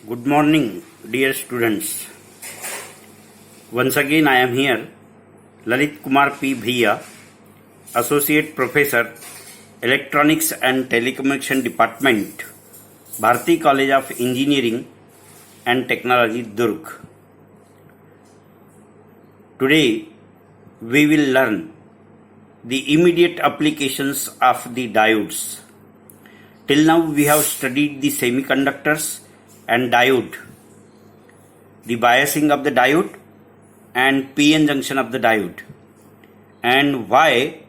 Good morning, dear students. Once again, I am here, Lalit Kumar P. Bhiya, Associate Professor, Electronics and Telecommunication Department, Bharati College of Engineering and Technology, Durg. Today, we will learn the immediate applications of the diodes. Till now, we have studied the semiconductors and diode, the biasing of the diode and PN junction of the diode, and why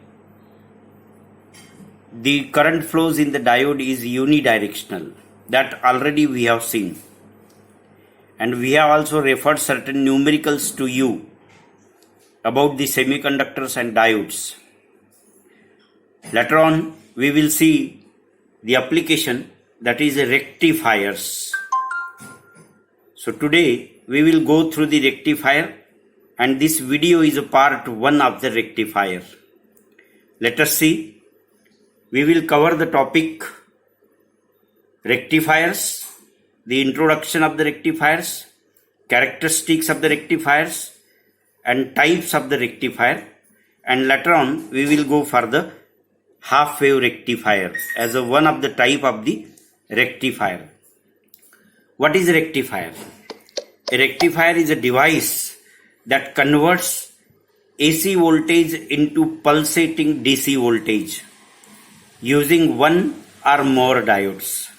the current flows in the diode is unidirectional. That already we have seen, and we have also referred certain numericals to you about the semiconductors and diodes. Later on we will see the application, that is rectifiers. So today we will go through the rectifier, and this video is a part 1 of the rectifier. Let us see. We will cover the topic rectifiers, the introduction of the rectifiers, characteristics of the rectifiers, and types of the rectifier, and later on we will go for the half wave rectifier as a one of the type of the rectifier. What is rectifier? A rectifier is a device that converts AC voltage into pulsating DC voltage using one or more diodes.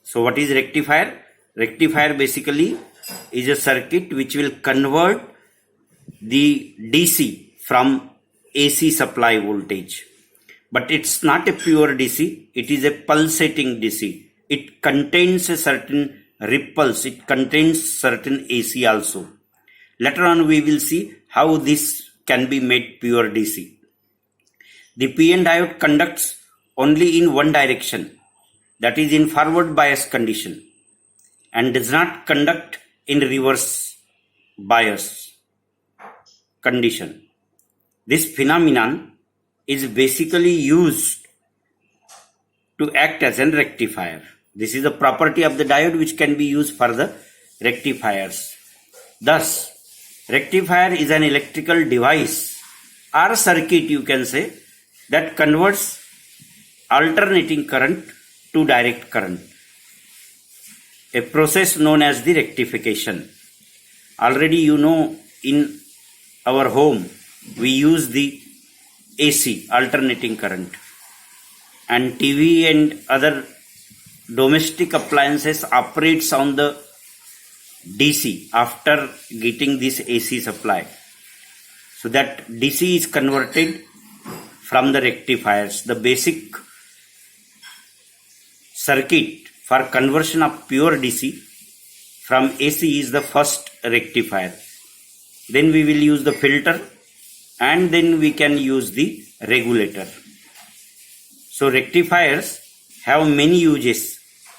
So what is rectifier? Rectifier basically is a circuit which will convert the DC from AC supply voltage. But it's not a pure DC, it is a pulsating DC. It contains a certain ripples, it contains certain AC also. Later on we will see how this can be made pure DC. The PN diode conducts only in one direction, that is in forward bias condition, and does not conduct in reverse bias condition. This phenomenon is basically used to act as a rectifier. This is a property of the diode which can be used for the rectifiers. Thus, rectifier is an electrical device or circuit, you can say, that converts alternating current to direct current, a process known as the rectification. Already you know, in our home we use the AC, alternating current, and TV and other domestic appliances operates on the DC after getting this AC supply. So that DC is converted from the rectifiers. The basic circuit for conversion of pure DC from AC is the first rectifier. Then we will use the filter, and then we can use the regulator. So rectifiers have many uses,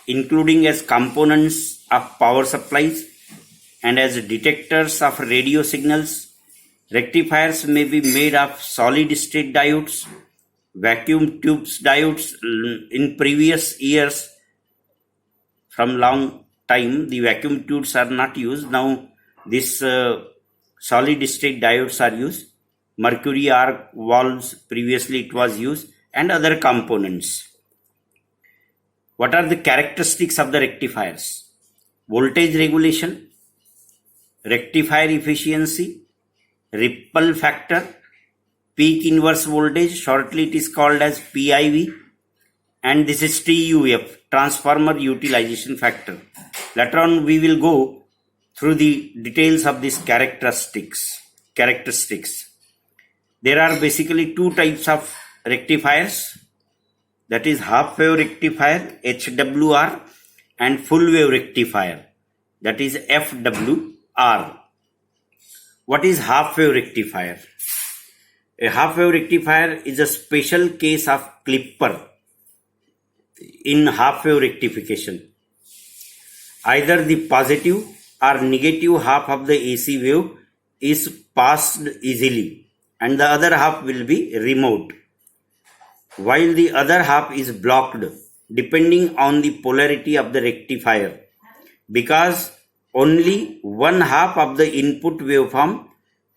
including as components of power supplies and as detectors of radio signals. Rectifiers may be made of solid state diodes, vacuum tubes diodes. In previous years, from long time, the vacuum tubes are not used. Now this solid state diodes are used. Mercury arc valves, previously it was used, and other components. What are the characteristics of the rectifiers? Voltage regulation, rectifier efficiency, ripple factor, peak inverse voltage, shortly it is called as PIV, and this is TUF, transformer utilization factor. Later on we will go through the details of these characteristics. There are basically two types of rectifiers, that is half wave rectifier HWR and full wave rectifier, that is FWR. What is half wave rectifier? A half wave rectifier is a special case of clipper in half wave rectification. Either the positive or negative half of the AC wave is passed easily, and the other half will be removed, while the other half is blocked depending on the polarity of the rectifier because only one half of the input waveform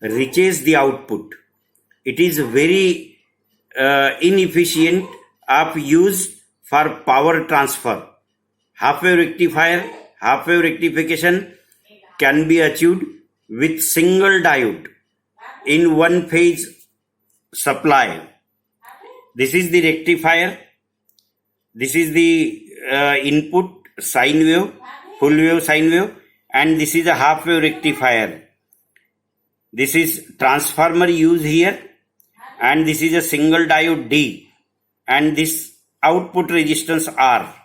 reaches the output. It is very inefficient of use for power transfer. Half-wave rectifier, half-wave rectification can be achieved with single diode in one phase supply. This is the rectifier. This is the input sine wave, full wave sine wave, and this is a half-wave rectifier. This is transformer used here, and this is a single diode D, and this output resistance R.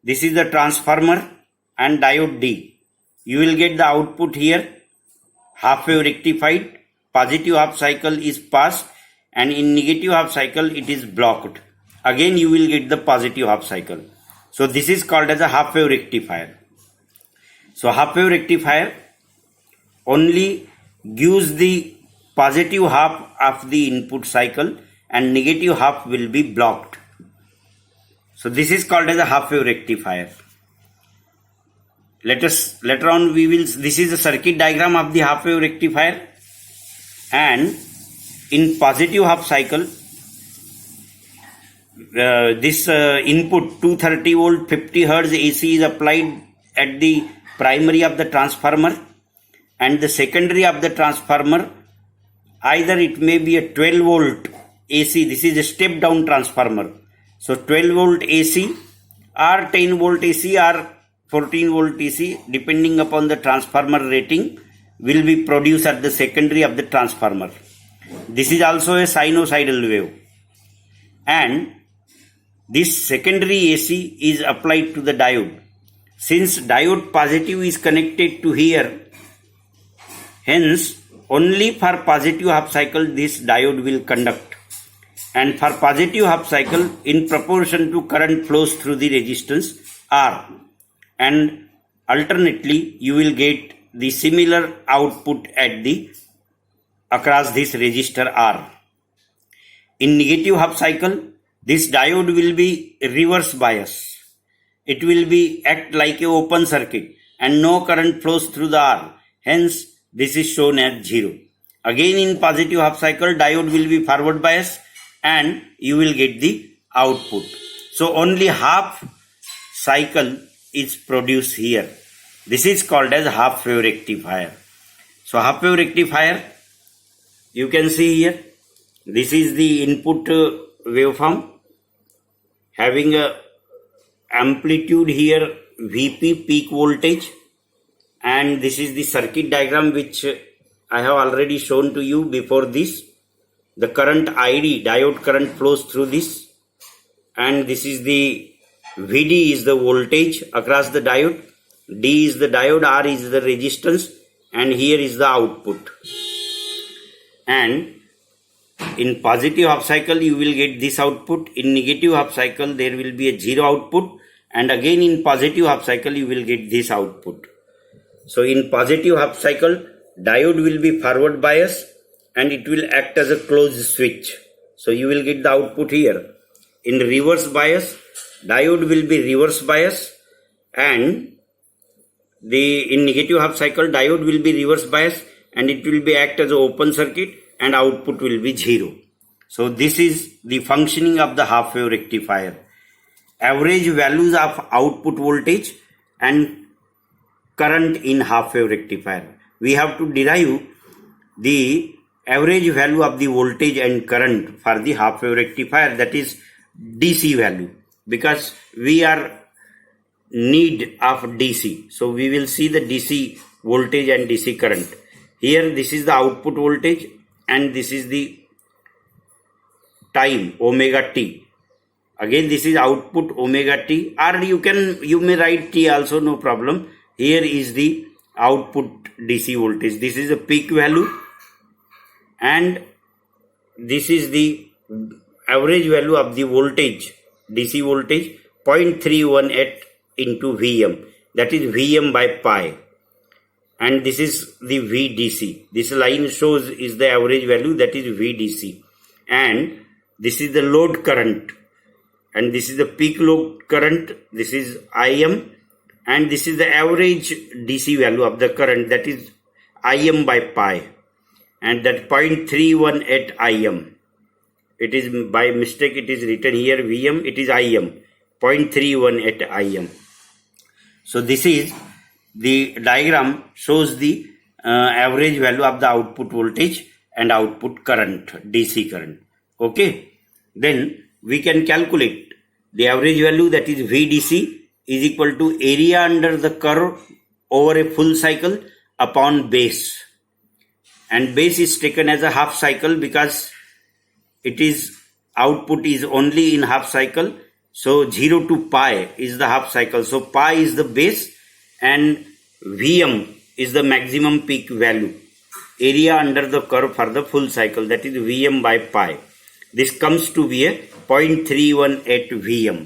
This is the transformer and diode D. You will get the output here, half wave rectified, positive half cycle is passed, and in negative half cycle it is blocked. Again you will get the positive half cycle. So this is called as a half wave rectifier. So half wave rectifier only gives the positive half of the input cycle and negative half will be blocked. So this is called as a half wave rectifier. Later on this is a circuit diagram of the half wave rectifier, and in positive half cycle this input 230 volt 50 Hz AC is applied at the primary of the transformer, and the secondary of the transformer, either it may be a 12 volt AC, this is a step down transformer. So 12 volt AC or 10 volt AC or 14 volt AC, depending upon the transformer rating, will be produced at the secondary of the transformer. This is also a sinusoidal wave, and this secondary AC is applied to the diode. Since diode positive is connected to here, hence only for positive half cycle this diode will conduct. And for positive half cycle, in proportion to current flows through the resistance R, and alternately you will get the similar output at the across this resistor R. In negative half cycle, this diode will be reverse bias. It will be act like a open circuit and no current flows through the R. Hence, this is shown as 0. Again in positive half cycle, diode will be forward bias and you will get the output. So only half cycle is produced here. This is called as half wave rectifier. So half wave rectifier, you can see here, this is the input waveform having a amplitude here Vp peak voltage, and this is the circuit diagram which I have already shown to you before this. The current ID, diode current, flows through this, and this is the Vd is the voltage across the diode, D is the diode, R is the resistance, and here is the output. And in positive half cycle you will get this output, in negative half cycle there will be a 0 output, and again in positive half cycle you will get this output. So in positive half cycle, diode will be forward bias and it will act as a closed switch. So you will get the output here. In reverse bias, diode will be reverse bias, and in negative half cycle diode will be reverse bias and it will be act as an open circuit and output will be 0. So this is the functioning of the half wave rectifier. Average values of output voltage and current in half wave rectifier. We have to derive the average value of the voltage and current for the half wave rectifier, that is DC value, because we are need of DC. So we will see the DC voltage and DC current. Here this is the output voltage and this is the time omega t. Again this is output omega t, or you may write t also, no problem. Here is the output DC voltage. This is a peak value and this is the average value of the voltage, DC voltage, 0.318 into Vm, that is Vm by pi, and this is the VDC. This line shows is the average value, that is VDC, and this is the load current and this is the peak load current, this is Im, and this is the average DC value of the current, that is Im by pi, and that 0.318 Im. It is by mistake, it is written here Vm, it is Im, 0.318 Im. So this is the diagram, shows the average value of the output voltage and output current, DC current. Okay, then we can calculate the average value, that is VDC is equal to area under the curve over a full cycle upon base, and base is taken as a half cycle because it is output is only in half cycle. So 0 to pi is the half cycle, so pi is the base and Vm is the maximum peak value, area under the curve for the full cycle, that is Vm by pi. This comes to be a 0.318 Vm.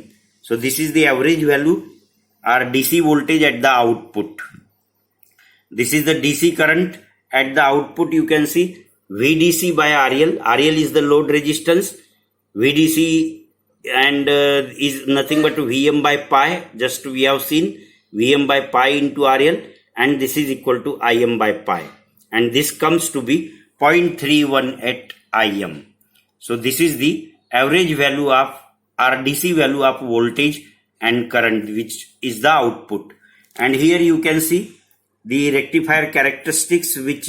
So this is the average value or DC voltage at the output. This is the DC current at the output. You can see VDC by RL. RL is the load resistance. VDC and is nothing but Vm by pi. Just we have seen Vm by pi into RL, and this is equal to Im by pi. And this comes to be 0.318 Im. So this is the average value of or DC value of voltage and current, which is the output. And here you can see the rectifier characteristics, which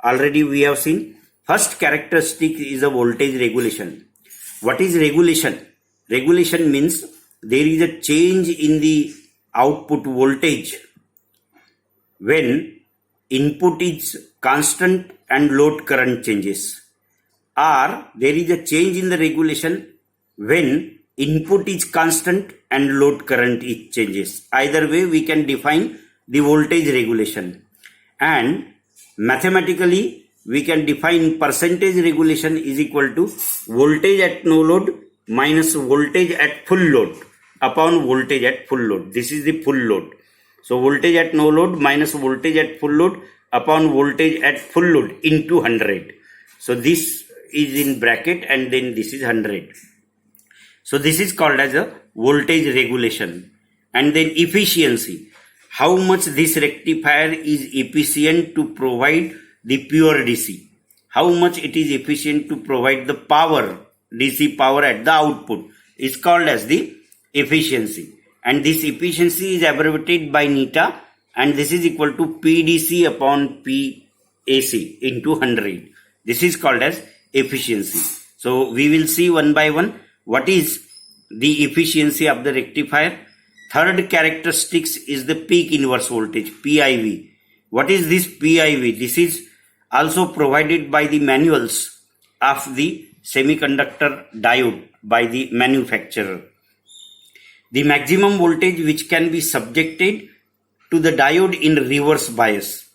already we have seen. First characteristic is a voltage regulation. What is regulation? Regulation means there is a change in the output voltage when input is constant and load current changes, or there is a change in the regulation when input is constant and load current it changes. Either way we can define the voltage regulation, and mathematically we can define percentage regulation is equal to voltage at no load minus voltage at full load upon voltage at full load. This is the full load. So voltage at no load minus voltage at full load upon voltage at full load into 100. So this is in bracket and then this is 100. So this is called as a voltage regulation. And then efficiency. How much this rectifier is efficient to provide the pure DC. How much it is efficient to provide the power, DC power at the output is called as the efficiency. And this efficiency is abbreviated by neta, and this is equal to PDC upon PAC into 100. This is called as efficiency. So we will see one by one what is the efficiency of the rectifier. Third characteristics is the peak inverse voltage, PIV. What is this PIV? This is also provided by the manuals of the semiconductor diode by the manufacturer. The maximum voltage which can be subjected to the diode in reverse bias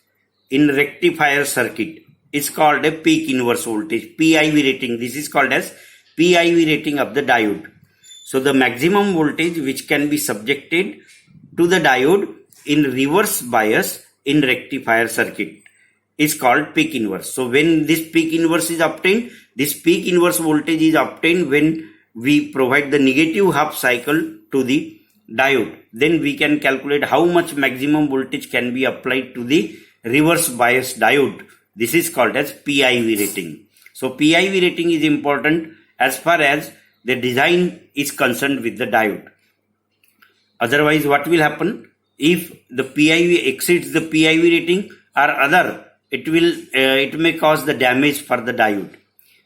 in rectifier circuit is called a peak inverse voltage, PIV rating. This is called as PIV rating of the diode. So the maximum voltage which can be subjected to the diode in reverse bias in rectifier circuit is called peak inverse. So when this peak inverse is obtained, this peak inverse voltage is obtained when we provide the negative half cycle to the diode. Then we can calculate how much maximum voltage can be applied to the reverse bias diode. This is called as PIV rating. So PIV rating is important as far as the design is concerned with the diode. Otherwise, what will happen if the PIV exceeds the PIV rating or other? It may cause the damage for the diode.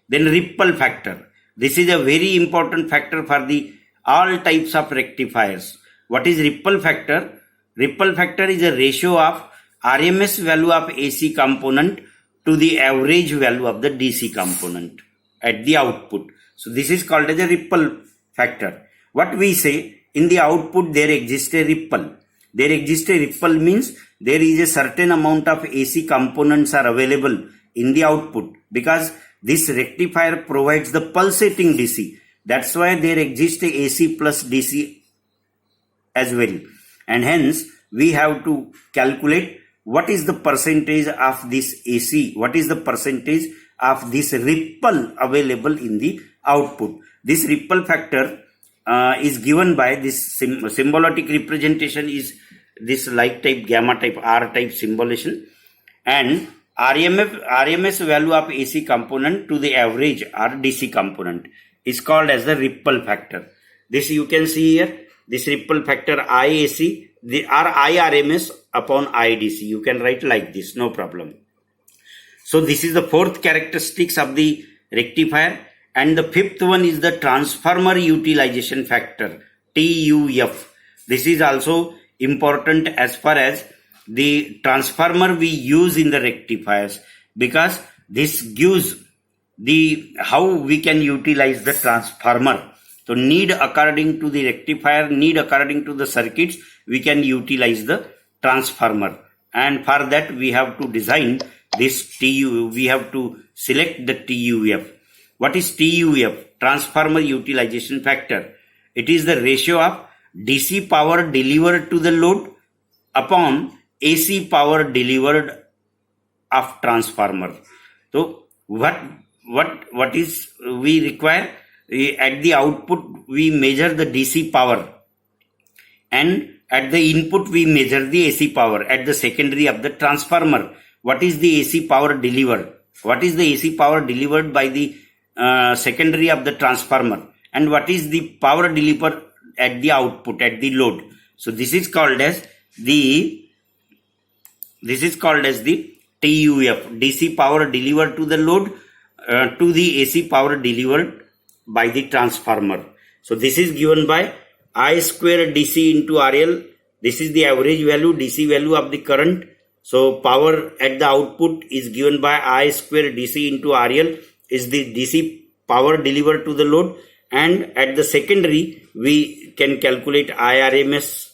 Then ripple factor. This is a very important factor for the all types of rectifiers. What is ripple factor? Ripple factor is a ratio of RMS value of AC component to the average value of the DC component at the output. So this is called as a ripple factor. What we say, in the output there exists a ripple. There exists a ripple means there is a certain amount of AC components are available in the output, because this rectifier provides the pulsating DC. That's why there exists a AC plus DC as well. And hence we have to calculate what is the percentage of this AC, what is the percentage of this ripple available in the output. This ripple factor is given by this symbolic representation is this like type, gamma type, R type symbolization, and RMS value of AC component to the average or DC component is called as the ripple factor. This you can see here, this ripple factor IAC, the IRMS upon IDC. You can write like this, no problem. So this is the fourth characteristics of the rectifier, and the fifth one is the transformer utilization factor, TUF. This is also important as far as the transformer we use in the rectifiers, because this gives the how we can utilize the transformer. So need according to the rectifier, need according to the circuits, we can utilize the transformer, and for that we have to design this we have to select the TUF. What is TUF? Transformer utilization factor. It is the ratio of DC power delivered to the load upon AC power delivered of transformer. So what is we require? At the output we measure the DC power, and at the input we measure the AC power. At the secondary of the transformer, what is the AC power delivered? What is the AC power delivered by the secondary of the transformer, and what is the power delivered at the output, at the load? So this is called as the TUF, DC power delivered to the load to the AC power delivered by the transformer. So this is given by I square DC into RL. This is the average value, DC value of the current. So power at the output is given by I square DC into RL, is the DC power delivered to the load, and at the secondary we can calculate IRMS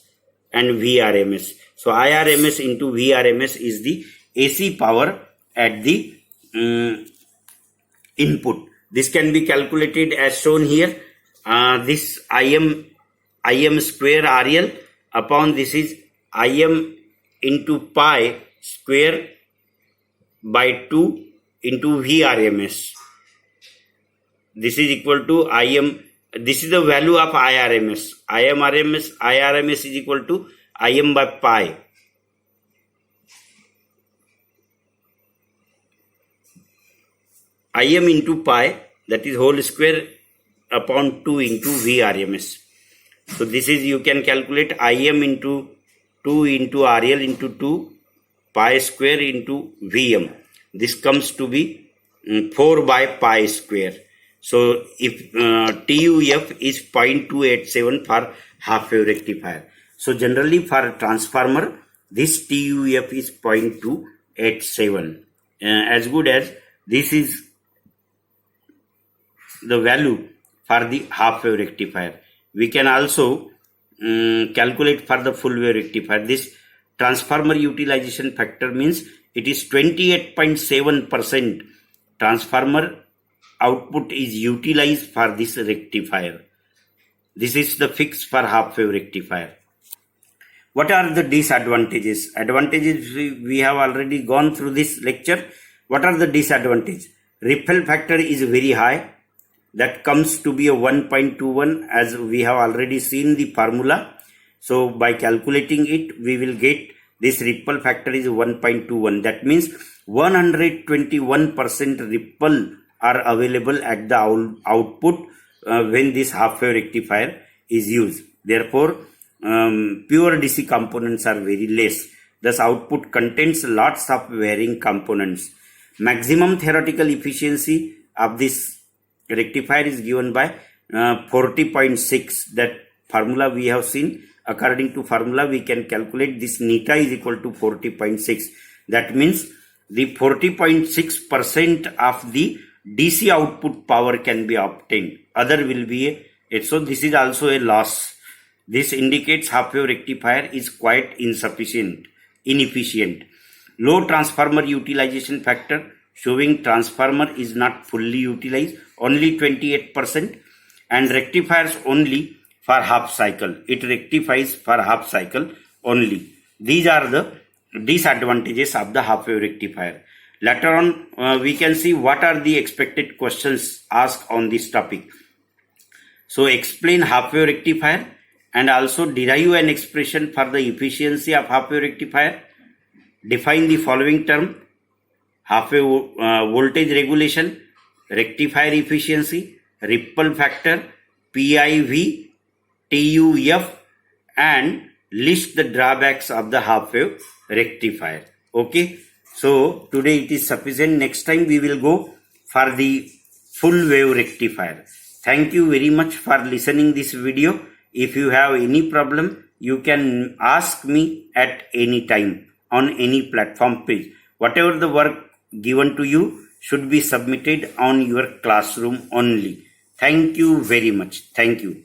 and VRMS. So IRMS into VRMS is the AC power at the input. This can be calculated as shown here. This Im square RL upon this is Im into pi square by 2 into VRMS. This is equal to Im. This is the value of IRMS. IRMS is equal to Im by pi. Im into pi, that is whole square upon 2 into VRMS. So this is, you can calculate Im into 2 into RL into 2 pi square into Vm. This comes to be 4 by pi square. So if TUF is 0.287 for half wave rectifier. So generally for transformer, this TUF is 0.287. As good as this is the value for the half wave rectifier. We can also calculate for the full wave rectifier. This transformer utilization factor means it is 28.7% transformer output is utilized for this rectifier. This is the fix for half wave rectifier. What are the disadvantages? Advantages we have already gone through this lecture. What are the disadvantages? Ripple factor is very high. That comes to be a 1.21, as we have already seen the formula. So by calculating it, we will get this ripple factor is 1.21. That means 121% ripple are available at the output when this half wave rectifier is used. Therefore, pure DC components are very less. Thus, output contains lots of varying components. Maximum theoretical efficiency of this rectifier is given by 40.6. That formula we have seen. According to formula, we can calculate this neta is equal to 40.6. That means the 40.6% of the DC output power can be obtained. Other will be so this is also a loss. This indicates half wave rectifier is quite inefficient. Low transformer utilization factor, showing transformer is not fully utilized, only 28%, and rectifiers only for half cycle. It rectifies for half cycle only. These are the disadvantages of the half wave rectifier. Later on, we can see what are the expected questions asked on this topic. So explain half wave rectifier and also derive an expression for the efficiency of half wave rectifier. Define the following term: half wave voltage regulation, rectifier efficiency, ripple factor, PIV, TUF, and list the drawbacks of the half wave rectifier. Okay, so today it is sufficient. Next time we will go for the full wave rectifier. Thank you very much for listening this video. If you have any problem, you can ask me at any time on any platform page. Whatever the work given to you should be submitted on your classroom only. Thank you very much. Thank you.